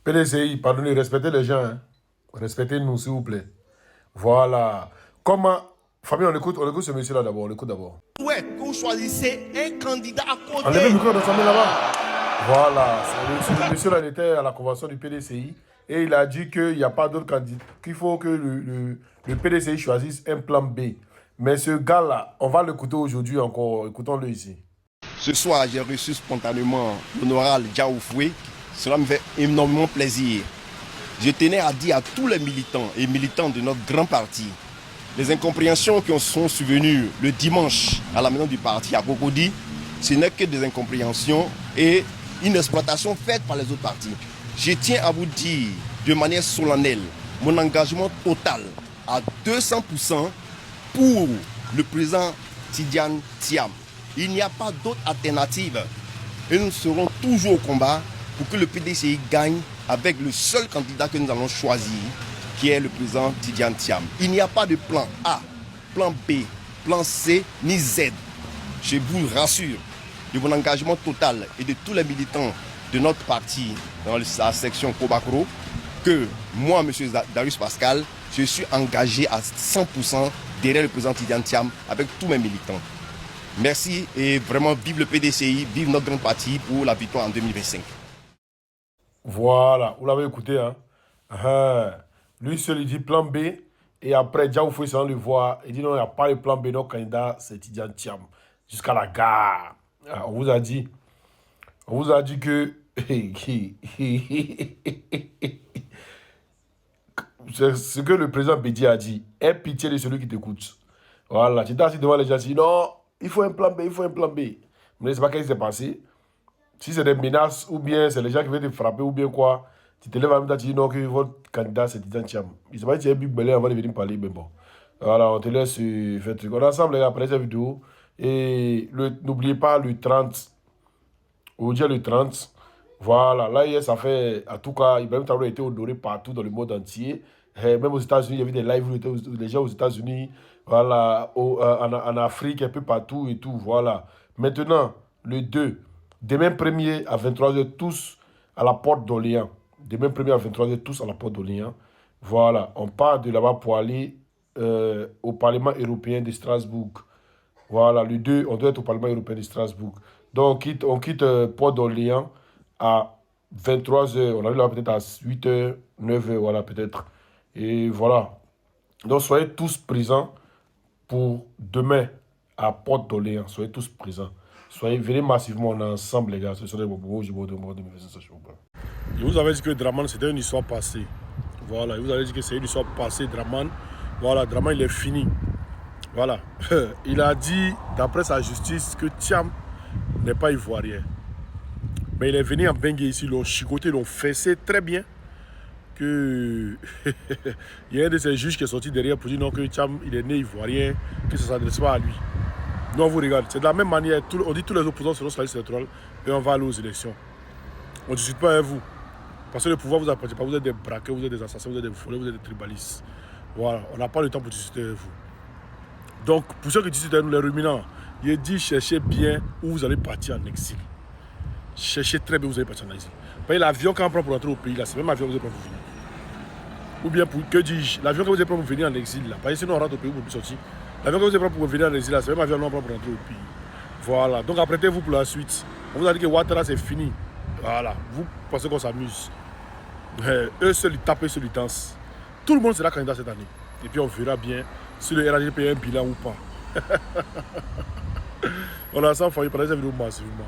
PDCI, pardonnez, respectez les gens. Hein. Respectez-nous, s'il vous plaît. Voilà. Comment... Fabien, on écoute ce monsieur-là d'abord. On l'écoute d'abord. Ouais, que vous choisissez un candidat à côté. Enlevez le micro de Samuel là-bas. Voilà. Ce monsieur-là il était à la convention du PDCI et il a dit qu'il n'y a pas d'autre candidat, qu'il faut que le PDCI choisisse un plan B. Mais ce gars-là, on va l'écouter aujourd'hui encore. Écoutons-le ici. Ce soir, j'ai reçu spontanément l'honorable Diaoufoué. Cela me fait énormément plaisir. Je tenais à dire à tous les militants et militantes de notre grand parti, les incompréhensions qui sont survenues le dimanche à la maison du parti à Cocody, ce n'est que des incompréhensions et une exploitation faite par les autres partis. Je tiens à vous dire de manière solennelle mon engagement total à 200% pour le président Tidjane Thiam. Il n'y a pas d'autre alternative et nous serons toujours au combat pour que le PDCI gagne avec le seul candidat que nous allons choisir, qui est le président Tidjane Thiam. Il n'y a pas de plan A, plan B, plan C, ni Z. Je vous rassure de mon engagement total et de tous les militants de notre parti dans la section Kobakro que moi, M. Darius Pascal, je suis engagé à 100% derrière le président Tidjane Thiam avec tous mes militants. Merci et vraiment vive le PDCI, vive notre grand parti pour la victoire en 2025. Voilà, vous l'avez écouté, hein. Lui seul, il dit plan B. Et après, Diaoufoué, sans le voir, il dit non, il n'y a pas de plan B. Notre candidat, c'est Tidjane Thiam. Jusqu'à la gare. On vous a dit que... C'est ce que le président Bédi a dit. Aie pitié de celui qui t'écoute. Voilà, tu t'es assis devant les gens, tu dis non, il faut un plan B, il faut un plan B. Mais c'est pas ce qui s'est passé. Si c'est des menaces, ou bien c'est les gens qui veulent te frapper, ou bien quoi, tu te lèves à même tu dis non, que votre candidat c'est Tidjane Thiam. Il ne sait pas si tu es Big Belé avant de venir parler, mais bon. Voilà, on te laisse faire truc. On est ensemble, les gars, après cette vidéo. Et n'oubliez pas le 30. Aujourd'hui, le 30. Voilà, là, hier, ça fait, en tout cas, Ibrahim Traoré a été honoré partout dans le monde entier. Et même aux États-Unis, il y avait des lives où les gens aux États-Unis, voilà, en Afrique, un peu partout et tout. Voilà. Maintenant, le 2. Demain 1er à 23h, tous à la porte d'Orléans. Demain 1er à 23h, tous à la porte d'Orléans. Voilà, on part de là-bas pour aller au Parlement européen de Strasbourg. Voilà, le 2, on doit être au Parlement européen de Strasbourg. Donc, on quitte Port d'Orléans à 23h. On arrive là peut-être à 8h, 9h, voilà, peut-être. Et voilà. Donc, soyez tous présents pour demain à Port d'Orléans. Soyez tous présents. Venez massivement, on est ensemble, les gars. Ce sont des bobos, je vous avais dit que Draman, c'était une histoire passée. Voilà, je vous avais dit que c'est une histoire passée, Draman. Voilà, Draman, il est fini. Voilà. Il a dit, d'après sa justice, que Thiam n'est pas ivoirien. Mais il est venu en Bengue ici, ils l'ont chicoté, ils l'ont fessé très bien. Que il y a un de ces juges qui est sorti derrière pour dire non, que Thiam, il est né ivoirien, que ça ne s'adresse pas à lui. Nous, on vous regarde. C'est de la même manière. On dit que tous les opposants seront sur la liste électorale et on va aller aux élections. On ne discute pas avec vous. Parce que le pouvoir vous appartient pas. Vous êtes des braqueurs, vous êtes des assassins, vous êtes des voleurs, vous êtes des tribalistes. Voilà. On n'a pas le temps pour discuter avec vous. Donc, pour ceux qui discutent avec nous, les ruminants, il dit cherchez bien où vous allez partir en exil. Cherchez très bien où vous allez partir en exil. L'avion qu'on prend pour rentrer au pays, là, c'est même l'avion que vous allez prendre pour venir. Ou bien, que dis-je, l'avion que vous allez prendre pour venir en exil, là. Parce que sinon, on rentre au pays, vous ne pouvez plus sortir. L'avion que vous allez prendre pour venir en exil, c'est même l'avion qu'on prend pour rentrer au pays. Voilà. Donc, apprêtez-vous pour la suite. On vous a dit que Ouattara, c'est fini. Voilà. Vous pensez qu'on s'amuse. Eux seuls, ils tapent, eux seuls, ils dansent. Tout le monde sera candidat cette année. Et puis, on verra bien si le RAG paye un bilan ou pas. On a ça, il fallait parler de cette vidéo massivement.